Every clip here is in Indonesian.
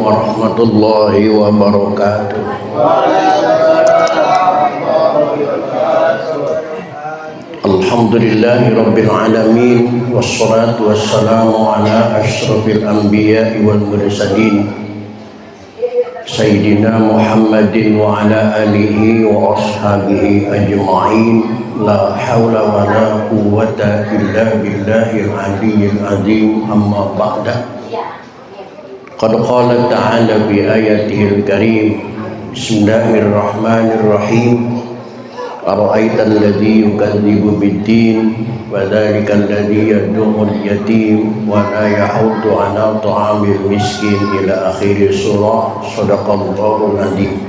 warahmatullahi wabarakatuh. Alhamdulillahi rabbil alamin, wassalatu wassalamu ala asyrafil anbiya'i wal mursalin Sayyidina Muhammadin wa ala alihi wa ashabihi ajma'in. La hawla wa la quwwata illa billahil aliyyil azim, amma ba'da. Qad qala ta'ala bi ayatihil karim. Bismillahirrahmanirrahim. Ara'aital ladzi yukadzibu bid-din wa dzalikal ladzi yad'ul yatim wa la yahuddu 'ala ta'amil miskin ila akhir surah. Shadaqallahul adzim.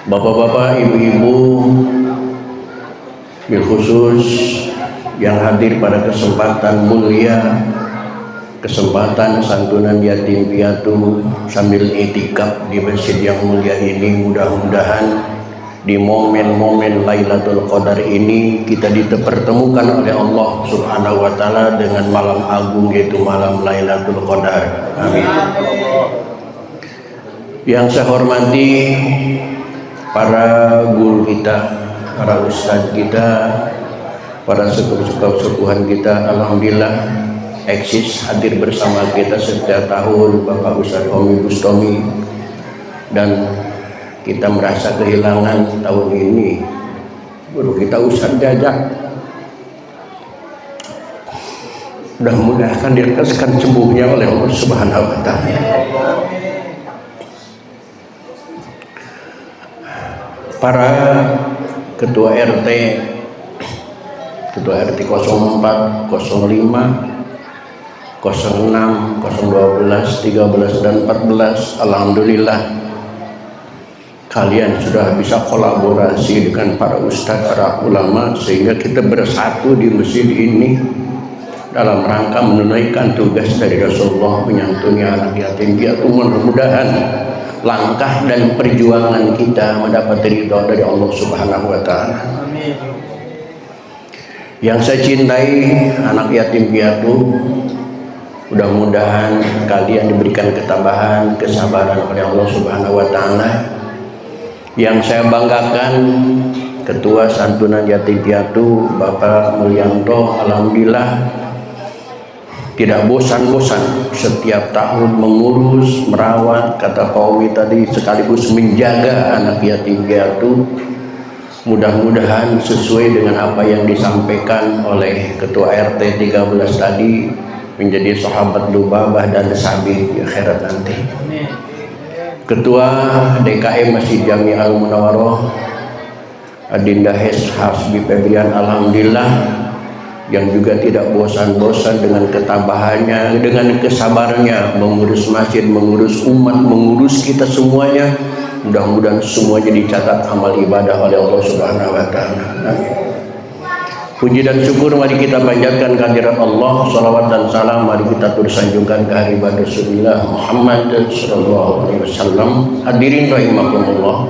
Bapak-bapak, ibu-ibu, bil khusus yang hadir pada kesempatan mulia, kesempatan santunan yatim piatu sambil itikaf di masjid yang mulia ini, mudah-mudahan di momen-momen Lailatul Qadar ini kita dipertemukan oleh Allah Subhanahu wa taala dengan malam agung, yaitu malam Lailatul Qadar. Amin. Yang saya hormati para guru kita, para ustadz kita, para sepuh-sepuhan kita, alhamdulillah eksis hadir bersama kita setiap tahun, Bapak Ustadz Omi Bustomi, dan kita merasa kehilangan tahun ini guru kita Ustadz Jajak. Mudah-mudahan dirasakan sembuhnya oleh Allah Subhanahu wa taala. Para ketua RT 04, 05, 06, 012, 13 dan 14, alhamdulillah kalian sudah bisa kolaborasi dengan para ustadz, para ulama, sehingga kita bersatu di masjid ini dalam rangka menunaikan tugas dari Rasulullah menyantuni anak yatim piatu. Mudah-mudahan langkah dan perjuangan kita mendapat ridha dari Allah Subhanahu wa taala. Amin. Yang saya cintai anak yatim piatu, mudah-mudahan kalian diberikan ketabahan, kesabaran oleh Allah Subhanahu wa taala. Yang saya banggakan Ketua Santunan Yatim Piatu Bapak Mulyanto, alhamdulillah tidak bosan-bosan setiap tahun mengurus, merawat, kata Pak Omi tadi, sekaligus menjaga anak yatim piatu. Mudah-mudahan sesuai dengan apa yang disampaikan oleh Ketua RT 13 tadi, menjadi sahabat Lubabah dan Sabi di akhirat nanti. Ketua DKM Masjid Jami Al-Munawwaroh Adinda Hasbi Febrian, alhamdulillah, yang juga tidak bosan-bosan dengan ketabahannya, dengan kesabarannya mengurus masjid, mengurus umat, mengurus kita semuanya. Mudah-mudahan semuanya dicatat amal ibadah oleh Allah Subhanahu wa taala. Amin. Puji dan syukur mari kita panjatkan kehadirat Allah, salawat dan salam mari kita tersanjungkan ke haribat Rasulullah Muhammad sallallahu alaihi wasallam. Hadirin rahimakumullah.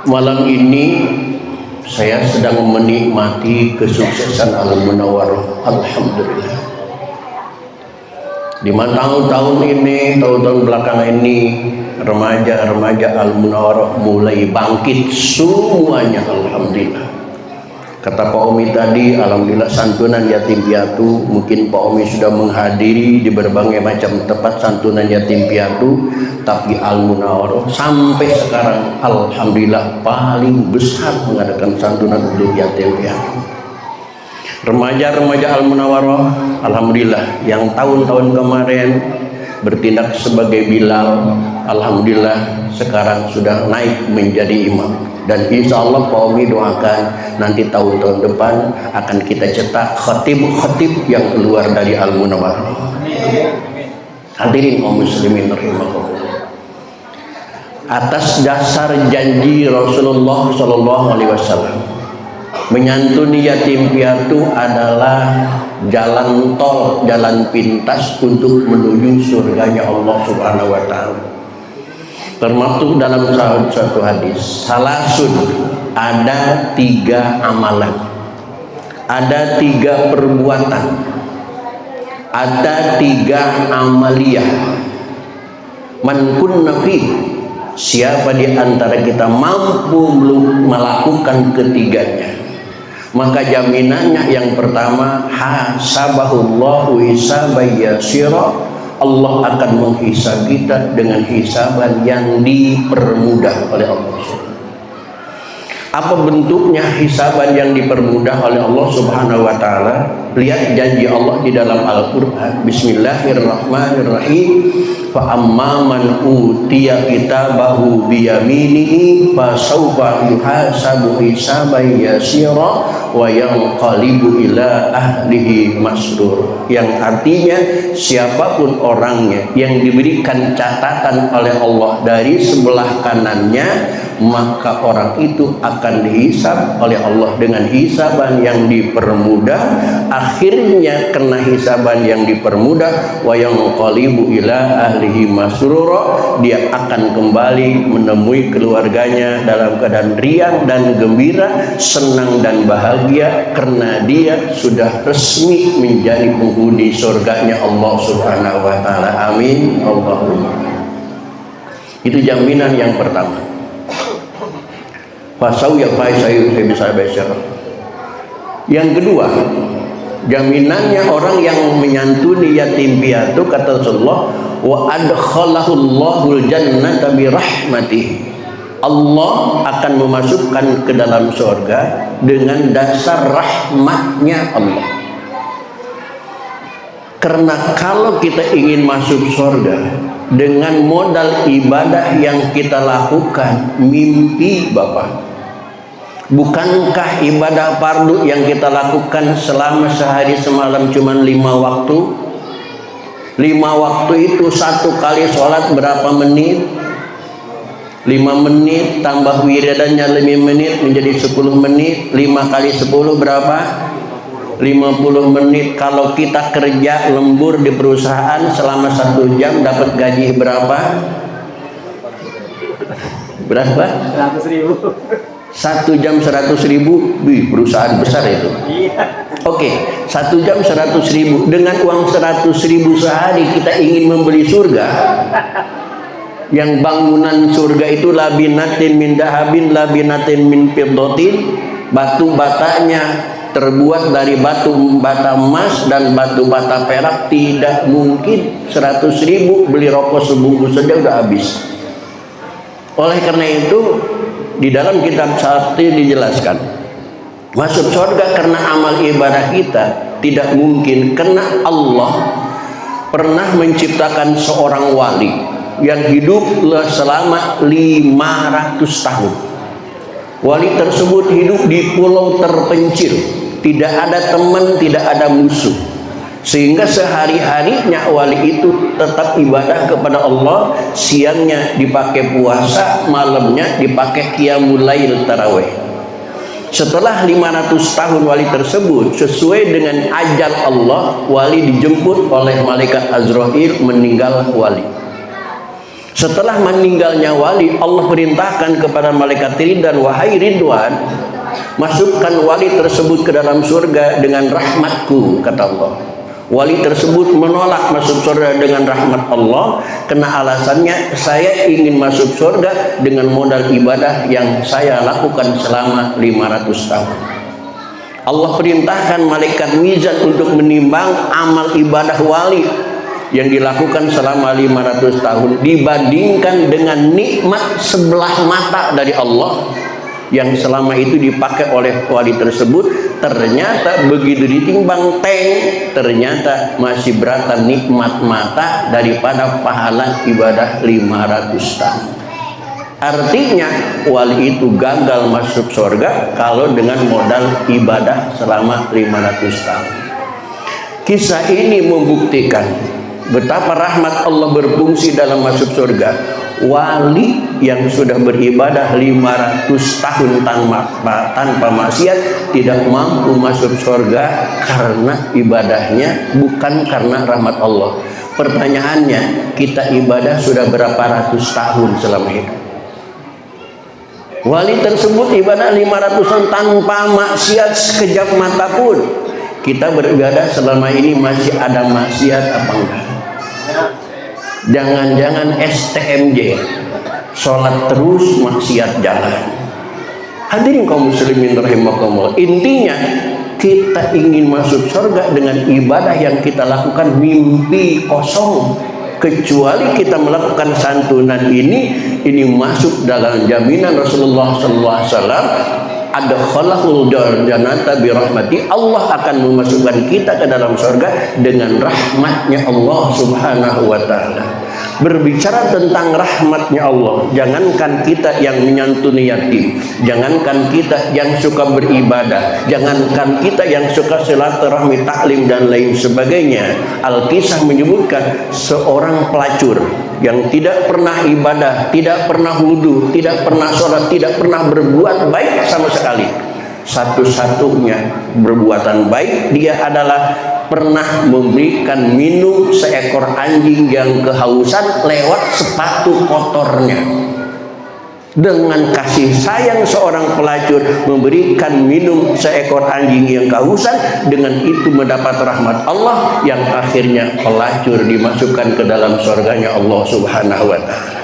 Malam ini saya sedang menikmati kesuksesan Al-Munawwaroh, alhamdulillah. Di tahun-tahun ini, tahun-tahun belakangan ini, remaja-remaja Al-Munawwaroh mulai bangkit semuanya, alhamdulillah. Kata Pak Omi tadi, alhamdulillah santunan yatim piatu, mungkin Pak Omi sudah menghadiri di berbagai macam tempat santunan yatim piatu, tapi Al-Munawwaroh sampai sekarang alhamdulillah paling besar mengadakan santunan untuk yatim piatu. Remaja-remaja Al-Munawwaroh alhamdulillah yang tahun-tahun kemarin bertindak sebagai Bilal, alhamdulillah sekarang sudah naik menjadi imam. Dan insya Allah Pak Omi doakan nanti tahun-tahun depan akan kita cetak khatib-khatib yang keluar dari Al-Munawwaroh. Hadirin kaum muslimin rahimakumullah. Atas dasar janji Rasulullah sallallahu alaihi wasallam, menyantuni yatim piatu adalah jalan tol, jalan pintas untuk menuju surganya Allah Subhanahu wa taala. Termasuk dalam satu hadis, salasun, ada 3 amalan, ada 3 perbuatan Ada 3 amaliyah. Man kunna fi, siapa di antara kita mampu melakukan ketiganya, maka jaminannya yang pertama, hasabahullahu hisaban yasira, Allah akan menghisab kita dengan hisaban yang dipermudah oleh Allah. Apa bentuknya hisaban yang dipermudah oleh Allah Subhanahu wa taala? Lihat janji Allah di dalam Al-Qur'an. Bismillahirrahmanirrahim. Fa amman utiya kitabahu biyaminihi fasawfa yuhasabu hisaban yasira wa yanqalibu ila ahlihi masrur. Yang artinya siapapun orangnya yang diberikan catatan oleh Allah dari sebelah kanannya, maka orang itu akan dihisab oleh Allah dengan hisaban yang dipermudah. Akhirnya kena hisaban yang dipermudah, wa yanqalibu ila ahlihi masrura, dia akan kembali menemui keluarganya dalam keadaan riang dan gembira, senang dan bahagia, karena dia sudah resmi menjadi penghuni surganya Allah Subhanahu wa taala. Amin Allahumma. Itu jaminan yang pertama. Yang kedua, jaminannya orang yang menyantuni yatim piatu, kata Rasulullah, wa adkhalahul jannata bi rahmatihi, Allah akan memasukkan ke dalam surga dengan dasar rahmatnya Allah. Karena kalau kita ingin masuk surga dengan modal ibadah yang kita lakukan, mimpi Bapak, bukankah ibadah fardu yang kita lakukan selama sehari semalam cuma 5 waktu? 5 waktu itu 1 kali sholat berapa menit? 5 menit tambah wiridannya 5 menit menjadi 10 menit. 5 kali 10 berapa? 50 menit. Kalau kita kerja lembur di perusahaan selama 1 jam dapat gaji berapa? Berapa? 100.000. 1 jam 100.000. Wih, perusahaan besar itu. Oke, 1 jam 100.000. Dengan uang 100.000 sehari kita ingin membeli surga. Yang bangunan surga itu labinatin min dahabin, labinatin min fiddatin, batu batanya terbuat dari batu bata emas dan batu bata perak. Tidak mungkin 100.000 beli rokok sebungkus saja udah habis. Oleh karena itu di dalam kitab Sakti dijelaskan, masuk surga karena amal ibadah kita tidak mungkin, karena Allah pernah menciptakan seorang wali yang hidup selama 500 tahun. Wali tersebut hidup di pulau terpencil, tidak ada teman, tidak ada musuh, sehingga sehari-harinya wali itu tetap ibadah kepada Allah. Siangnya dipakai puasa, malamnya dipakai qiyamul lail tarawih. Setelah 500 tahun wali tersebut, sesuai dengan ajal Allah, wali dijemput oleh malaikat Azrail, meninggal wali. Setelah meninggalnya wali, Allah perintahkan kepada malaikat Ridwan, wahai Ridwan, masukkan wali tersebut ke dalam surga dengan rahmatku, kata Allah. Wali tersebut menolak masuk surga dengan rahmat Allah, karena alasannya, saya ingin masuk surga dengan modal ibadah yang saya lakukan selama 500 tahun. Allah perintahkan malaikat mizan untuk menimbang amal ibadah wali yang dilakukan selama 500 tahun dibandingkan dengan nikmat sebelah mata dari Allah yang selama itu dipakai oleh wali tersebut. Ternyata begitu ditimbang ternyata masih beratan nikmat mata daripada pahala ibadah 500 tahun. Artinya wali itu gagal masuk surga kalau dengan modal ibadah selama 500 tahun. Kisah ini membuktikan betapa rahmat Allah berfungsi dalam masuk surga. Wali yang sudah beribadah 500 tahun tanpa maksiat tidak mampu masuk surga karena ibadahnya, bukan karena rahmat Allah. Pertanyaannya, kita ibadah sudah berapa ratus tahun selama hidup? Wali tersebut ibadah 500 tahun tanpa maksiat sekejap mata pun. kita beribadah selama ini masih ada maksiat apa enggak? Jangan-jangan STMJ, sholat terus maksiat jalan. Hadirin kaum muslimin rahimakumullah, intinya kita ingin masuk surga dengan ibadah yang kita lakukan mimpi kosong. Kecuali kita melakukan santunan ini masuk dalam jaminan Rasulullah SAW, ada khalaqul jannata bi rahmati, Allah akan memasukkan kita ke dalam surga dengan rahmatnya Allah Subhanahu wa taala. Berbicara tentang rahmatnya Allah, jangankan kita yang menyantuni yatim, jangankan kita yang suka beribadah, jangankan kita yang suka silaturahmi, taklim dan lain sebagainya. Al-Kisah menyebutkan seorang pelacur yang tidak pernah ibadah, tidak pernah wudu, tidak pernah sholat, tidak pernah berbuat baik sama sekali. Satu-satunya perbuatan baik dia adalah pernah memberikan minum seekor anjing yang kehausan lewat sepatu kotornya. Dengan kasih sayang seorang pelacur memberikan minum seekor anjing yang kehausan, dengan itu mendapat rahmat Allah yang akhirnya pelacur dimasukkan ke dalam surganya Allah Subhanahu wa taala.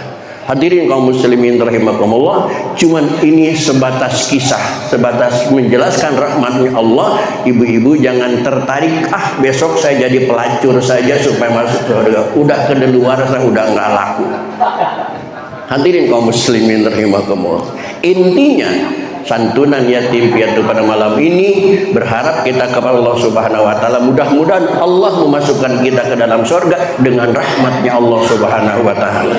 Hadirin kaum muslimin rahimakumullah, cuman ini sebatas kisah, sebatas menjelaskan rahmatnya Allah. Ibu-ibu jangan tertarik, besok saya jadi pelacur saja supaya masuk surga. Udah kedaluarsa, udah nggak laku. Hadirin kaum muslimin rahimakumullah, intinya santunan yatim piatu pada malam ini berharap kita kepada Allah Subhanahu wa taala, mudah-mudahan Allah memasukkan kita ke dalam surga dengan rahmatnya Allah Subhanahu wa taala.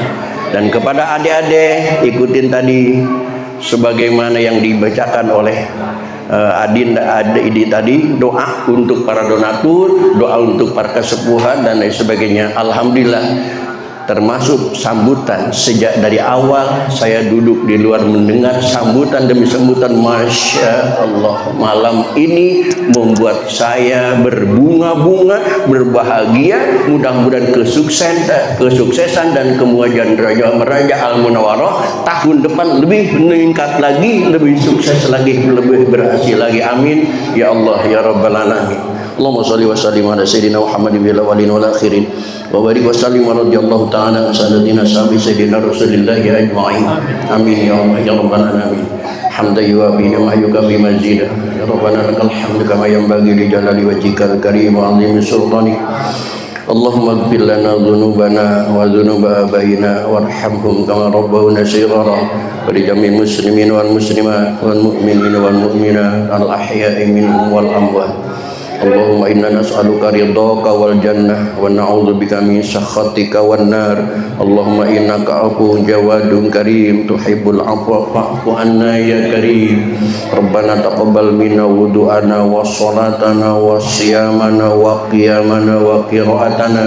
Dan kepada adik-adik, ikutin tadi sebagaimana yang dibacakan oleh adik tadi, doa untuk para donatur, doa untuk para kesepuhan dan lain sebagainya. Alhamdulillah, termasuk sambutan sejak dari awal saya duduk di luar mendengar sambutan demi sambutan. Masya Allah, malam ini membuat saya berbunga-bunga, berbahagia. Mudah-mudahan kesuksesan dan kemuliaan Raja Al-Munawwarah tahun depan lebih meningkat lagi, lebih sukses lagi, lebih berhasil lagi. Amin ya Allah ya Rabbal alamin. Allahumma shalli wa sallim ala sayyidina Muhammadin bil awwalin wal akhirin wa barik wa sallim wa radhiyallahu ta'ala an sayyidina sayyidina Rasulillah ajma'in. Amin ya Allah ya Rabbal alamin. Hamdan yuwafi ni'matahu bi mazida. Ya Rabbana lakal hamdu kama yanbaghi li jalali wajhikal karim wa 'azimi sultanik. Allahumma ighfir lana dhunubana wa dhunuba abaina warhamhum kama rabbawna shighara wa li jami'il muslimin wal muslimat wal mu'minin wal mu'minat al ahya'i minhum wal amwat. Allahumma inna nas'aluka ridhaka wal jannah wa na'udzubika min sakhatika wan nar. Allahumma innaka 'afuwwun jawadun karim tuhibbul 'afwa fa'fu 'anna ya karim. Rabbana taqabbal minna wudu'ana wa shalatana wa siyamana wa qiyamana wa qira'atana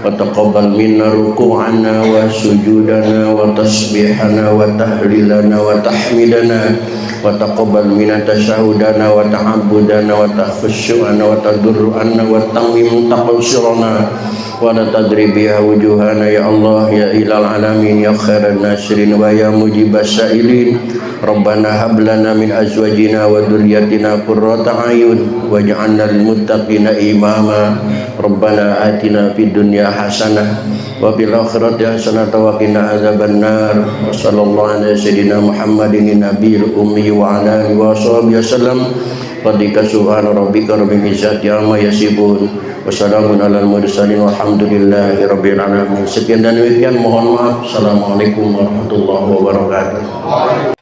wa taqabbal minna ruku'ana wa sujudana wa tasbihana wa tahlilana wa tahmidana wa taqabbal minna tasyahudana wa ta'abbudana wa takhushu'ana wa tadurru'ana wa tamim taqsirana wa la tadri biha wujuhana ya Allah ya ilal alamin ya khairan nasirin wa ya mujibas sa'ilin. Rabbana hab lana min azwajina wa dhurriyyatina qurrata a'yun waj'alna lil muttaqina imama. Rabbana atina fid dunya hasanah wa fil akhirati hasanah wa qina adzabannar. Wa sallallahu ala sayyidina Muhammadin nabiyil ummi wa ala alihi wa sahbihi wasallam. Qadika subhana rabbika rabbil izzati amma yasifun wa salamun alal mursalin walhamdulillahi rabbil alamin. Sekian dan demikian, mohon maaf. Assalamualaikum warahmatullahi wabarakatuh.